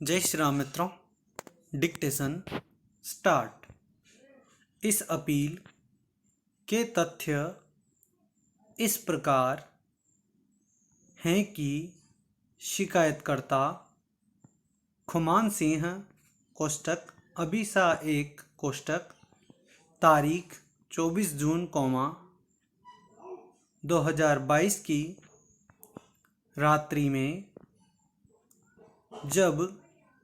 जय श्री राम मित्रों। Dictation start. इस अपील के तथ्य इस प्रकार हैं कि शिकायतकर्ता खुमान सिंह कोष्टक अभिसा 1 कोष्टक तारीख 24 जून 2022 की रात्रि में जब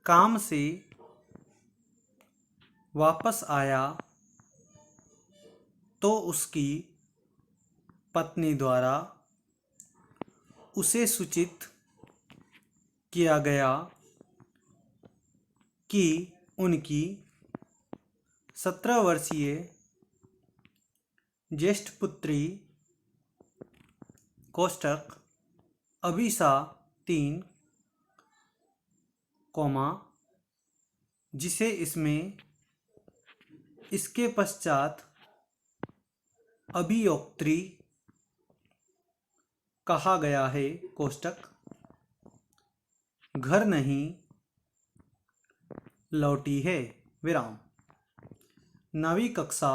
काम से वापस आया तो उसकी पत्नी द्वारा उसे सूचित किया गया कि उनकी 17 वर्षीय ज्येष्ठ पुत्री कोष्टक अभिसा 3 जिसे इसके पश्चात अभियोक्त्री कहा गया है कोष्टक घर नहीं लौटी है विराम। 9वीं कक्षा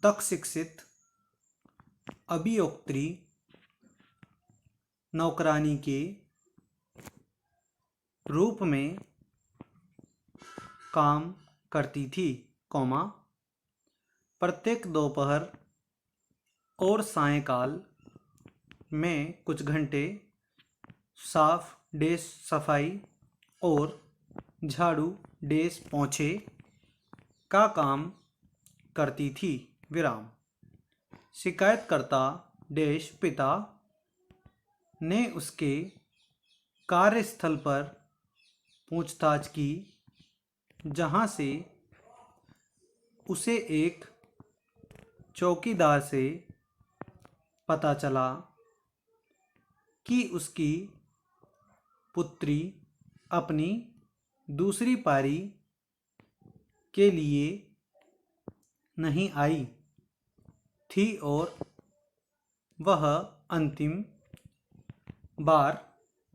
तक शिक्षित अभियोक्त्री नौकरानी के रूप में काम करती थी, प्रत्येक दोपहर और सायंकाल में कुछ घंटे साफ डेस्क सफाई और झाड़ू डेस्क पोंछे का काम करती थी विराम। शिकायतकर्ता पिता ने उसके कार्यस्थल पर पूछताछ की, जहां से उसे एक चौकीदार से पता चला कि उसकी पुत्री अपनी दूसरी पारी के लिए नहीं आई थी और वह अंतिम बार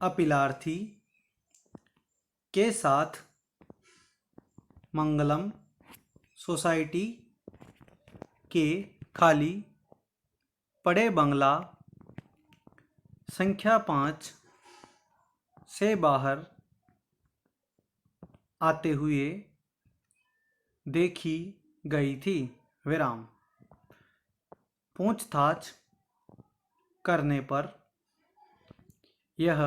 अपीलार्थी के साथ मंगलम सोसाइटी के खाली पड़े बंगला संख्या 5 से बाहर आते हुए देखी गई थी विराम। पूछताछ करने पर यह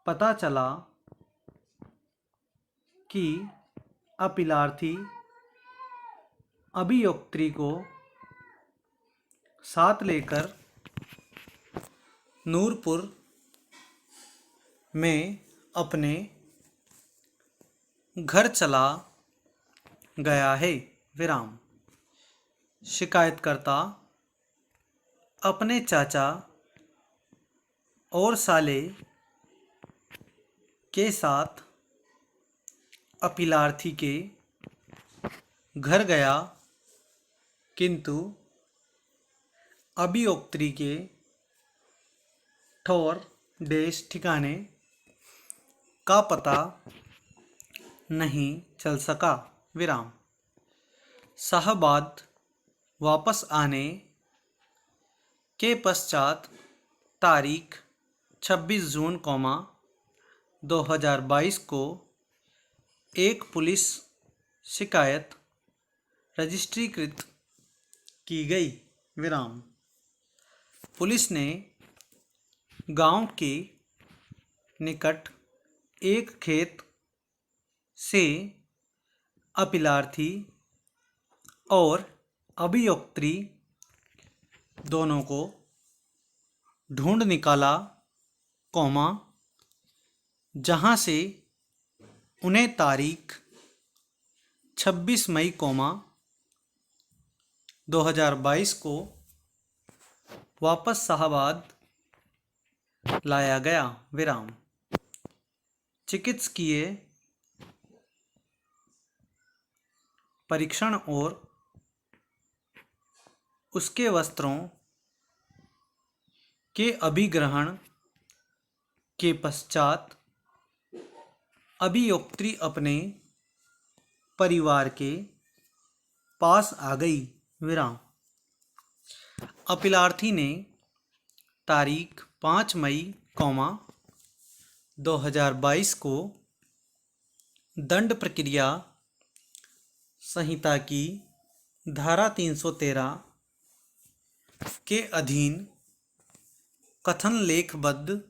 पता चला कि अपीलार्थी अभियोक्त्री को साथ लेकर नूरपुर में अपने घर चला गया है विराम। शिकायतकर्ता अपने चाचा और साले के साथ अपीलार्थी के घर गया, किंतु अभियोक्त्री के ठौर डेश ठिकाने का पता नहीं चल सका विराम। शाहबाद वापस आने के पश्चात तारीख 26 जून 2022 को एक पुलिस शिकायत रजिस्ट्रीकृत की गई विराम। पुलिस ने गांव के निकट एक खेत से अपीलार्थी और अभियोक्त्री दोनों को ढूंढ निकाला, जहां से उन्हें तारीख 26 मई 2022 को वापस शाहबाद लाया गया विराम। चिकित्सकीय परीक्षण और उसके वस्त्रों के अभिग्रहण के पश्चात अभियोक्त्री अपने परिवार के पास आ गई। विराम। अपीलार्थी ने तारीख 5 मई 2022 को दंड प्रक्रिया संहिता की धारा 313 के अधीन कथन लेखबद्ध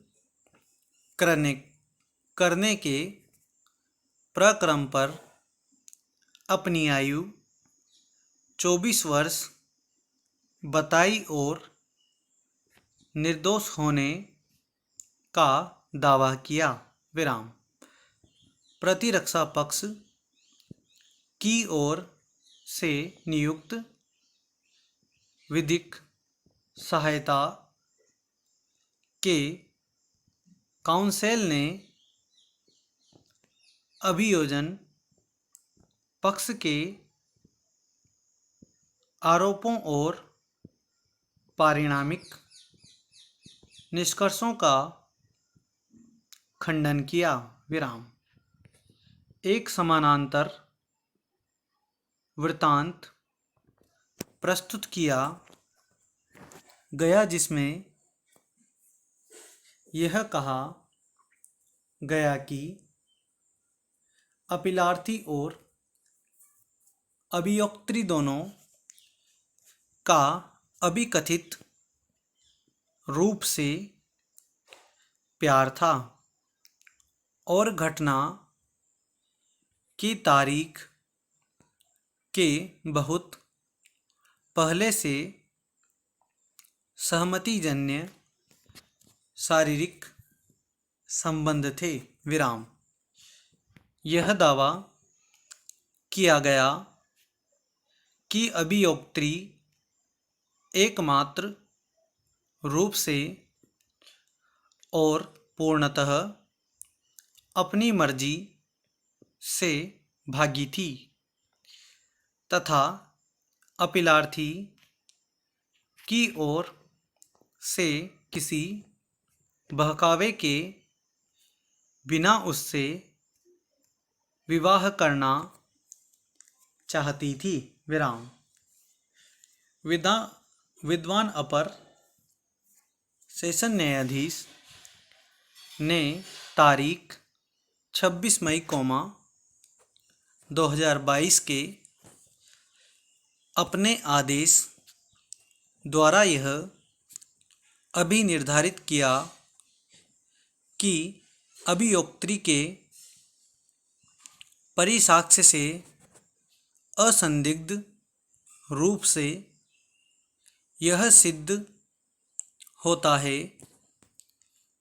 करने के प्रक्रम पर अपनी आयु 24 वर्ष बताई और निर्दोष होने का दावा किया। विराम। प्रतिरक्षा पक्ष की ओर से नियुक्त विधिक सहायता के काउंसिल ने अभियोजन पक्ष के आरोपों और पारिणामिक निष्कर्षों का खंडन किया। विराम। एक समानांतर वृत्तांत प्रस्तुत किया गया जिसमें यह कहा गया कि अपीलार्थी और अभियोक्त्री दोनों का अभिकथित रूप से प्यार था और घटना की तारीख के बहुत पहले से सहमतिजन्य शारीरिक संबंध थे। विराम। यह दावा किया गया कि अभियोक्त्री एकमात्र रूप से और पूर्णतः अपनी मर्जी से भागी थी तथा अपीलार्थी की ओर से किसी बहकावे के बिना उससे विवाह करना चाहती थी। विराम। विद्वान अपर सेशन न्यायाधीश ने तारीख 26 मई 2022 के अपने आदेश द्वारा यह अभिनिर्धारित किया कि अभियोक्त्री के परिसाक्ष्य से असंदिग्ध रूप से यह सिद्ध होता है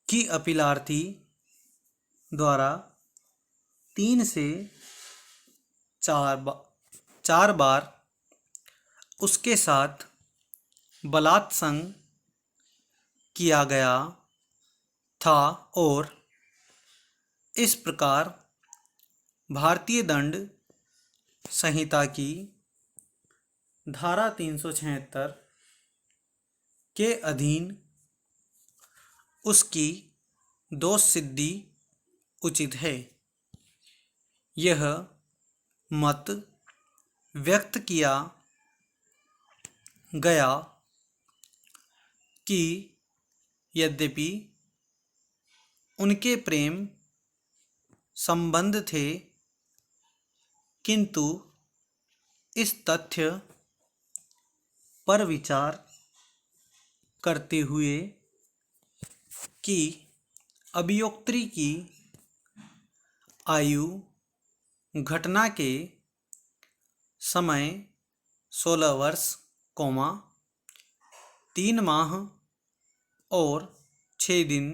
कि अपीलार्थी द्वारा 3 से 4 बार उसके साथ बलात्संग किया गया था और इस प्रकार भारतीय दंड संहिता की धारा 376 के अधीन उसकी दोष सिद्धि उचित है। यह मत व्यक्त किया गया कि यद्यपि उनके प्रेम संबंध थे किंतु इस तथ्य पर विचार करते हुए कि अभियोक्त्री की आयु घटना के समय 16 वर्ष, 3 माह और 6 दिन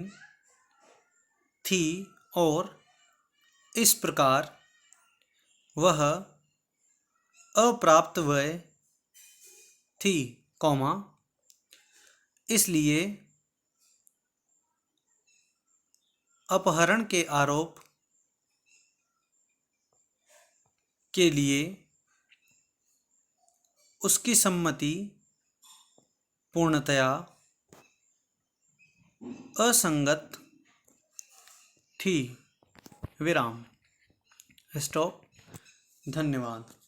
थी और इस प्रकार वह अप्राप्त वय थी, इसलिए अपहरण के आरोप के लिए उसकी सम्मति पूर्णतया असंगत थी। विराम। स्टॉप। धन्यवाद।